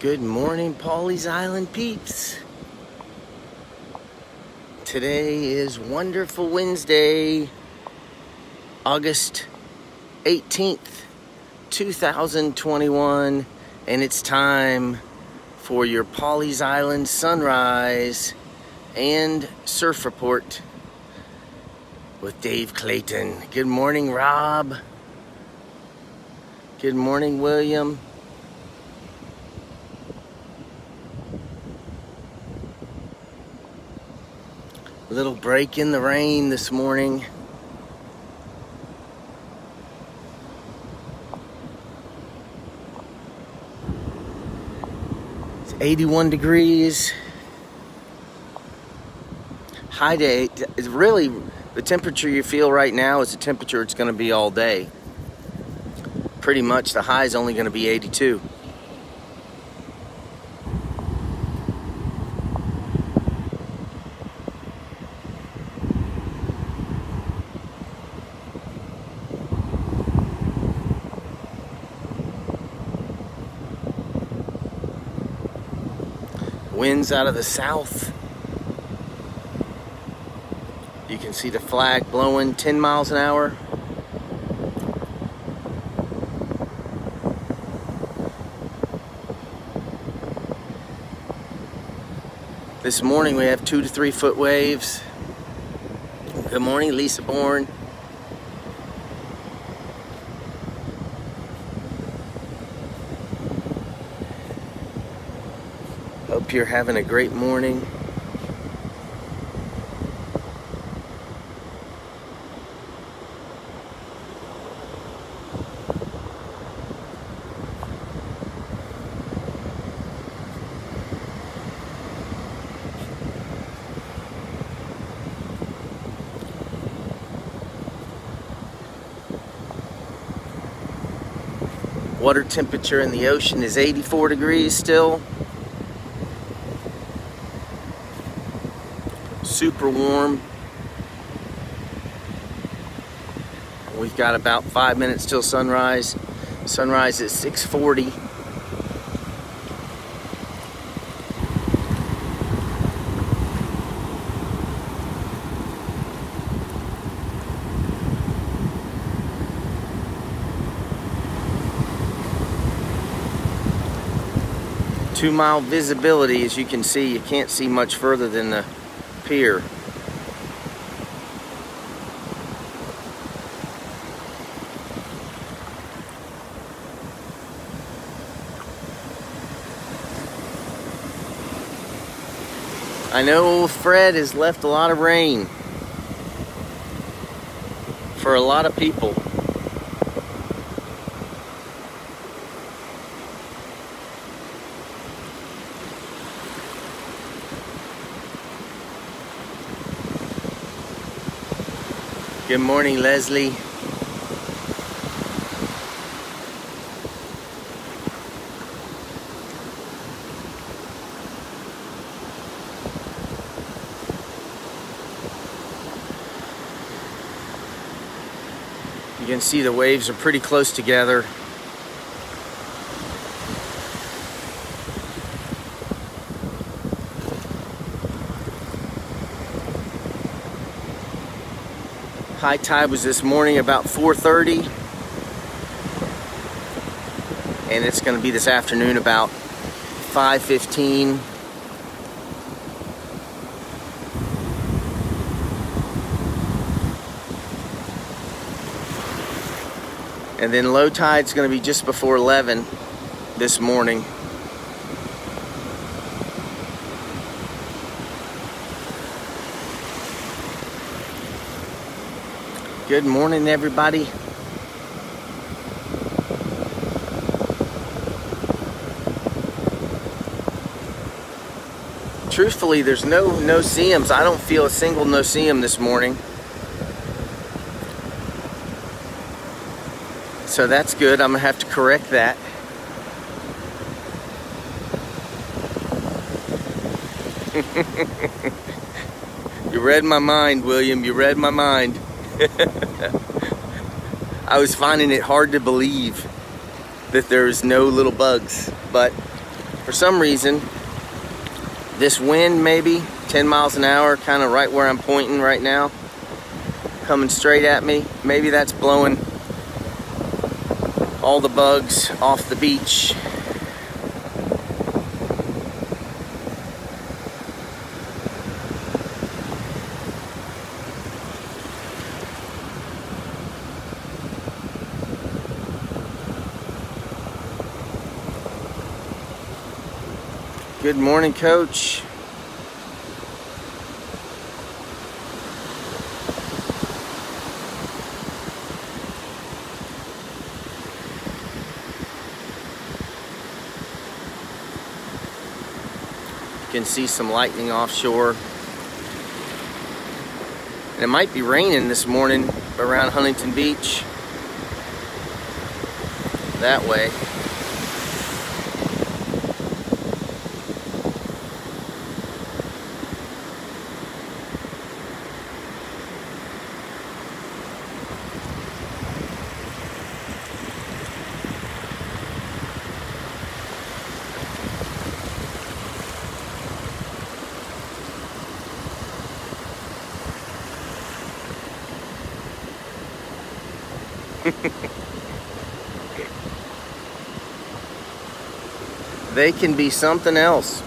Good morning, Pawleys Island peeps. Today is wonderful Wednesday, August 18th, 2021, and it's time for your Pawleys Island sunrise and surf report with Dave Clayton. Good morning, Rob. Good morning, William. Little break in the rain this morning. It's 81 degrees. High day is really the temperature you feel right now is the temperature it's going to be all day. Pretty much the high is only going to be 82. Winds out of the south. You can see the flag blowing 10 miles an hour. This morning we have 2 to 3 foot waves. Good morning, Lisa Bourne. Hope you're having a great morning. Water temperature in the ocean is 84 degrees still. Super warm. We've got about 5 minutes till sunrise. Sunrise is 6:40. Two-mile visibility, as you can see. You can't see much further than the pier. I know Fred has left a lot of rain for a lot of people. Good morning, Leslie. You can see the waves are pretty close together. High tide was this morning about 4:30, and it's going to be this afternoon about 5:15. And then low tide's going to be just before 11 this morning. Good morning, everybody. Truthfully, there's no no-see-ums. I don't feel a single no-see-um this morning. So that's good. I'm gonna have to correct that. You read my mind, William. You read my mind. I was finding it hard to believe that there's no little bugs, but for some reason, this wind, maybe 10 miles an hour, kind of right where I'm pointing right now, coming straight at me, maybe that's blowing all the bugs off the beach. Good morning, Coach. You can see some lightning offshore. And it might be raining this morning around Huntington Beach. That way. They can be something else.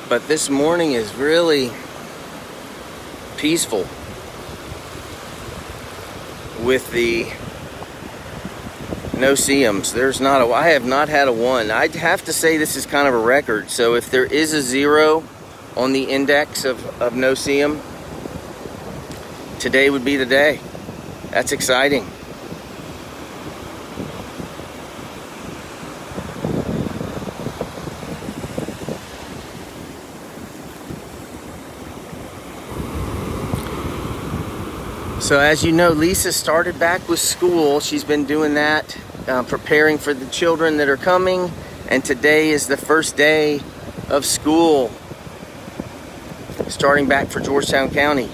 But this morning is really peaceful with the no-see-ums. I have not had a one. I'd have to say this is kind of a record. So if there is a 0 on the index of no-see-um, today would be the day. That's exciting. So as you know, Lisa started back with school. She's been doing that, preparing for the children that are coming. And today is the first day of school, starting back for Georgetown County.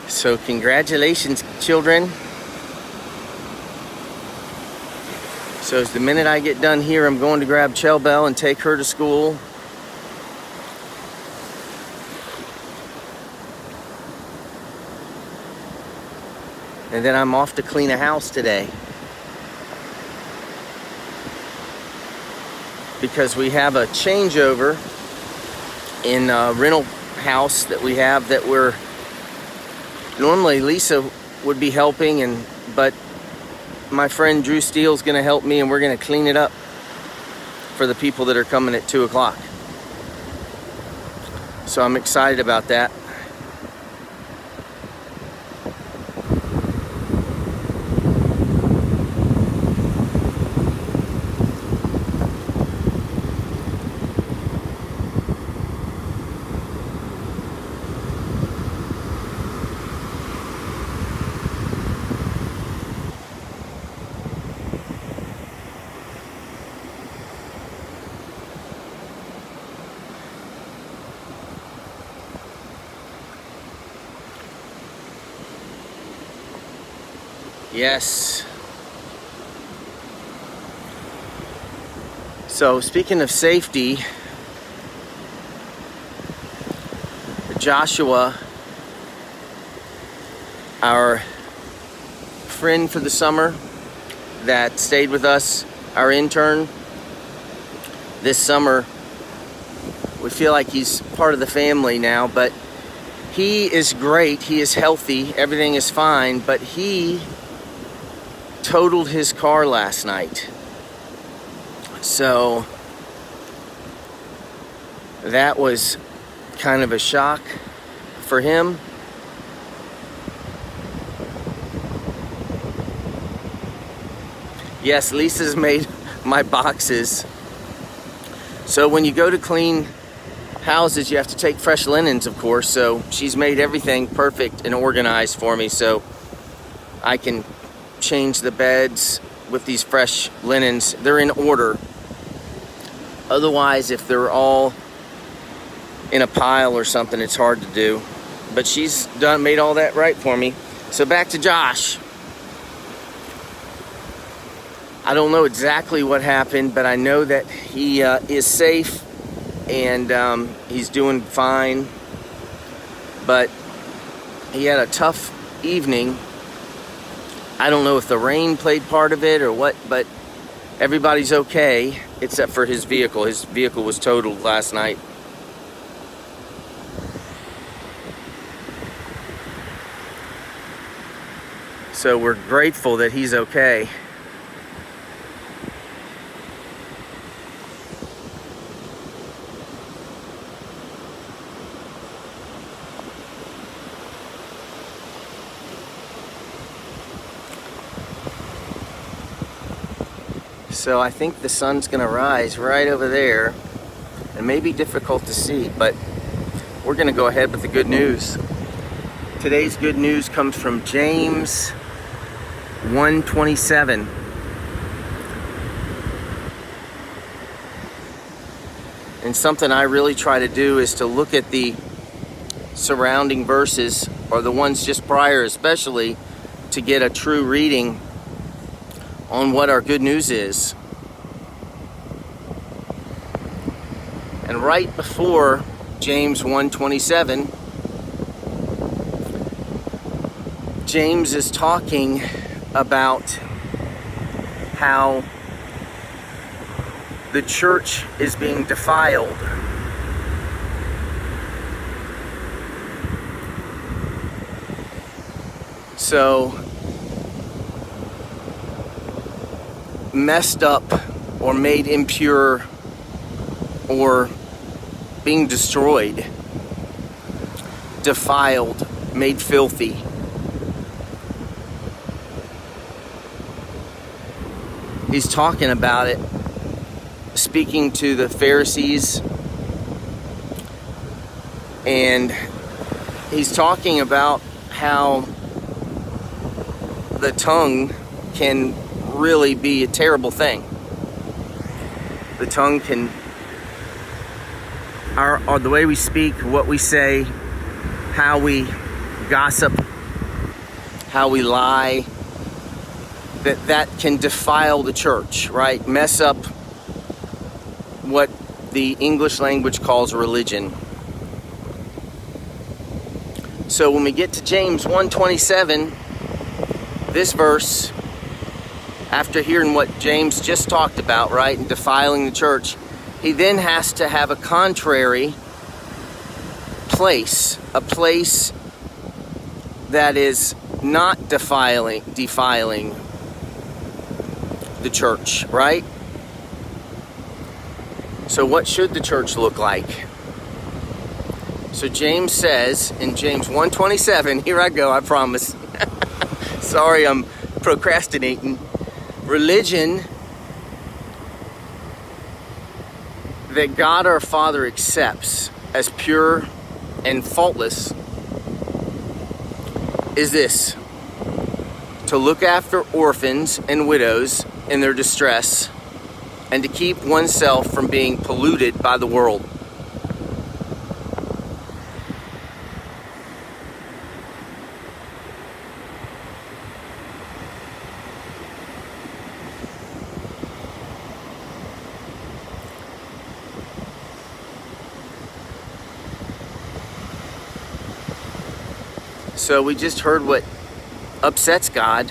So congratulations, children. So as the minute I get done here, I'm going to grab Chell Bell and take her to school. And then I'm off to clean a house today, because we have a changeover in a rental house that we have that we're normally Lisa would be helping, but my friend Drew Steele's going to help me, and we're going to clean it up for the people that are coming at 2 o'clock. So I'm excited about that. Yes. So speaking of safety, Joshua, our friend for the summer that stayed with us, our intern this summer, we feel like he's part of the family now, but he is great. He is healthy. Everything is fine, but he totaled his car last night. So that was kind of a shock for him. Yes, Lisa's made my boxes. So when you go to clean houses, you have to take fresh linens, of course. So she's made everything perfect and organized for me, so I can change the beds with these fresh linens. They're in order. Otherwise, if they're all in a pile or something, it's hard to do. But she's made all that right for me. So back to Josh. I don't know exactly what happened, but I know that he is safe and he's doing fine. But he had a tough evening. I don't know if the rain played part of it or what, but everybody's okay except for his vehicle. His vehicle was totaled last night. So we're grateful that he's okay. So I think the sun's gonna rise right over there. It may be difficult to see, but we're gonna go ahead with the good news. Today's good news comes from James 1:27. And something I really try to do is to look at the surrounding verses, or the ones just prior especially, to get a true reading on what our good news is. And right before James 1:27, James is talking about how the church is being defiled. So, messed up or made impure or being destroyed, defiled, made filthy. He's talking about it, speaking to the Pharisees, and he's talking about how the tongue can really be a terrible thing. The tongue can, the way we speak, what we say, how we gossip, how we lie, that can defile the church, right? Mess up what the English language calls religion. So when we get to James 1:27, this verse, after hearing what James just talked about, right, and defiling the church, he then has to have a contrary place, a place that is not defiling the church, right? So what should the church look like? So James says in James 1:27, here I go, I promise. Sorry, I'm procrastinating. Religion that God our Father accepts as pure and faultless is this: to look after orphans and widows in their distress, and to keep oneself from being polluted by the world. So we just heard what upsets God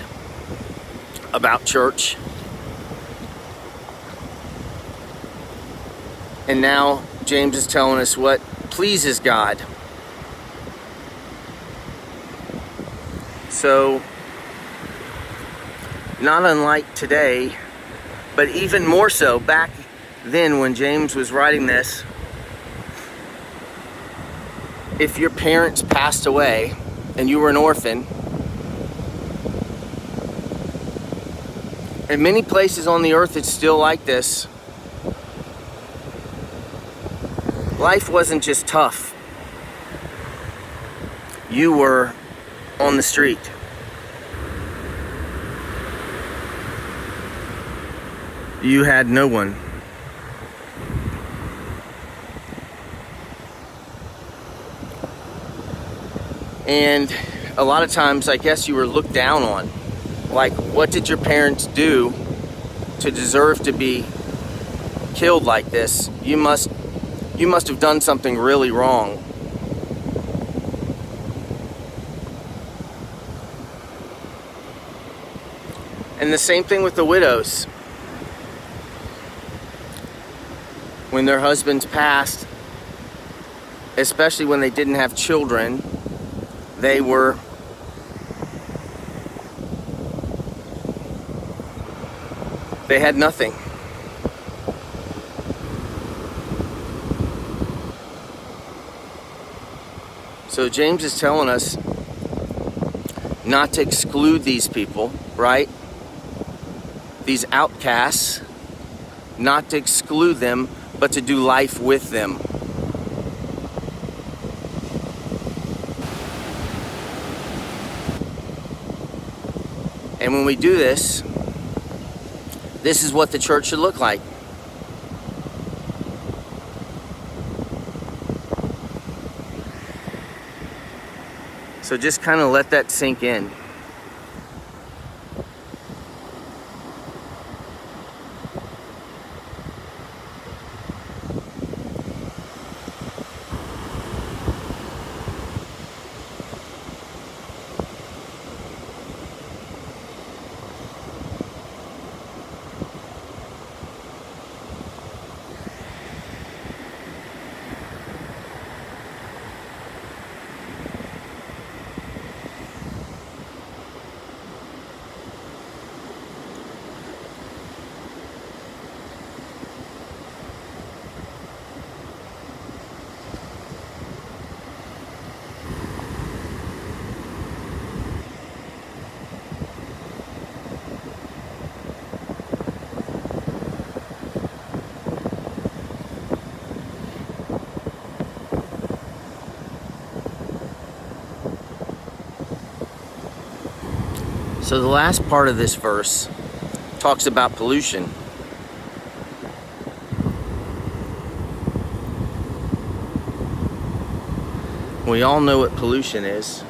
about church. And now James is telling us what pleases God. So, not unlike today, but even more so back then when James was writing this, if your parents passed away and you were an orphan, in many places on the earth it's still like this, life wasn't just tough. You were on the street. You had no one. And a lot of times, I guess you were looked down on. Like, what did your parents do to deserve to be killed like this? You must have done something really wrong. And the same thing with the widows. When their husbands passed, especially when they didn't have children, they had nothing. So James is telling us not to exclude these people, right? These outcasts, not to exclude them, but to do life with them. And when we do this, this is what the church should look like. So just kind of let that sink in. So the last part of this verse talks about pollution. We all know what pollution is.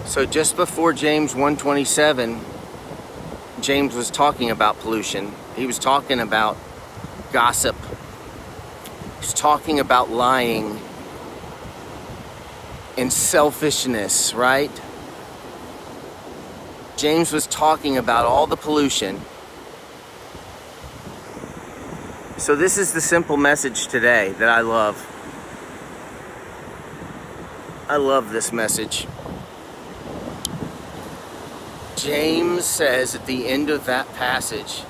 So just before James 1:27, James was talking about pollution. He was talking about gossip. He was talking about lying and selfishness, right? James was talking about all the pollution. So this is the simple message today that I love. I love this message. James says at the end of that passage,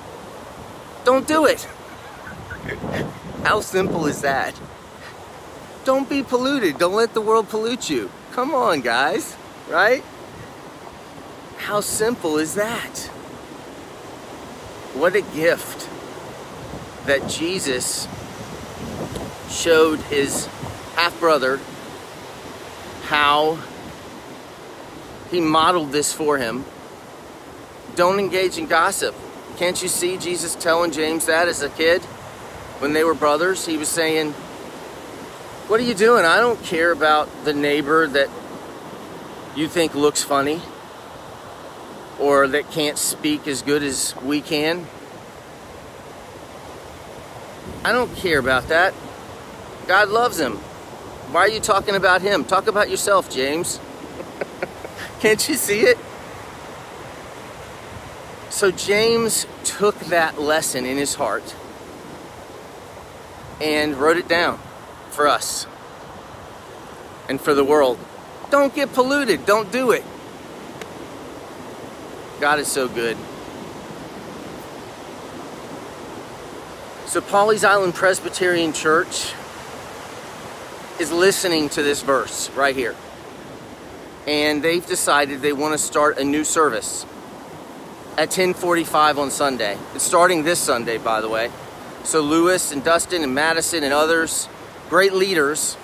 don't do it. How simple is that? Don't be polluted. Don't let the world pollute you. Come on, guys, right? How simple is that? What a gift that Jesus showed his half-brother how he modeled this for him. Don't engage in gossip. Can't you see Jesus telling James that as a kid? When they were brothers, he was saying, what are you doing? I don't care about the neighbor that you think looks funny or that can't speak as good as we can. I don't care about that. God loves him. Why are you talking about him? Talk about yourself, James. Can't you see it? So James took that lesson in his heart and wrote it down for us and for the world. Don't get polluted. Don't do it. God is so good. So Pawleys Island Presbyterian Church is listening to this verse right here. And they've decided they want to start a new service at 10:45 on Sunday. It's starting this Sunday, by the way. So Lewis and Dustin and Madison and others, great leaders,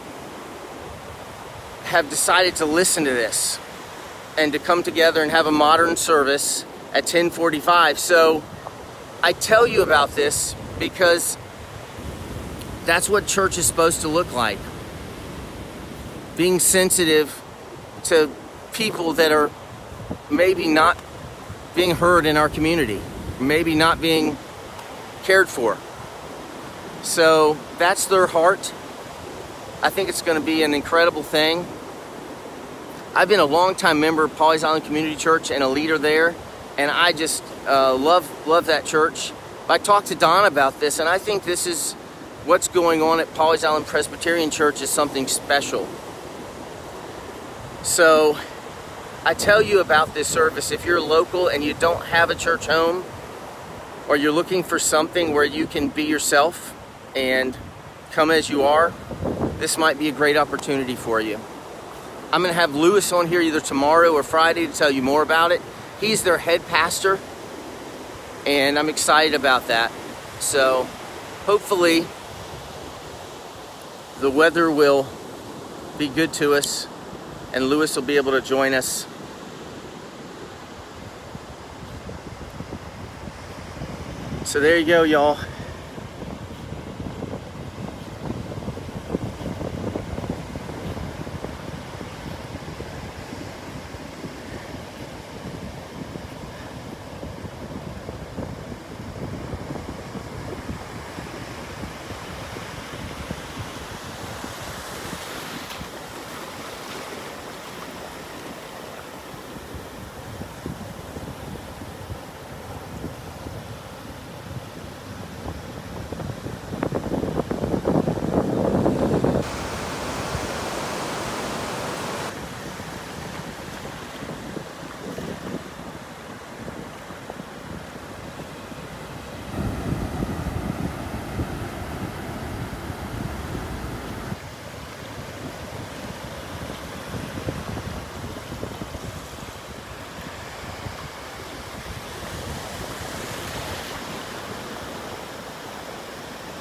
have decided to listen to this and to come together and have a modern service at 10:45. So I tell you about this because that's what church is supposed to look like. Being sensitive to people that are maybe not being heard in our community, maybe not being cared for. So that's their heart. I think it's going to be an incredible thing. I've been a long-time member of Pawleys Island Community Church and a leader there, and I just love that church. I talked to Don about this, and I think this is what's going on at Pawleys Island Presbyterian Church is something special. So I tell you about this service. If you're local and you don't have a church home, or you're looking for something where you can be yourself and come as you are, this might be a great opportunity for you. I'm going to have Lewis on here either tomorrow or Friday to tell you more about it. He's their head pastor, and I'm excited about that. So hopefully the weather will be good to us and Lewis will be able to join us. So there you go, y'all.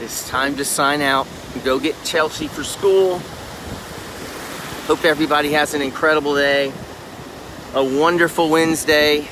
It's time to sign out and go get Chelsea for school. Hope everybody has an incredible day, a wonderful Wednesday.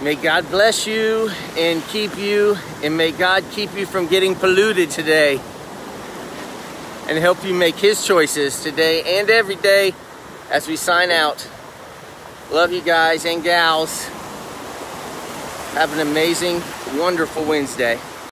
May God bless you and keep you, and may God keep you from getting polluted today and help you make His choices today and every day as we sign out. Love you guys and gals. Have an amazing, wonderful Wednesday.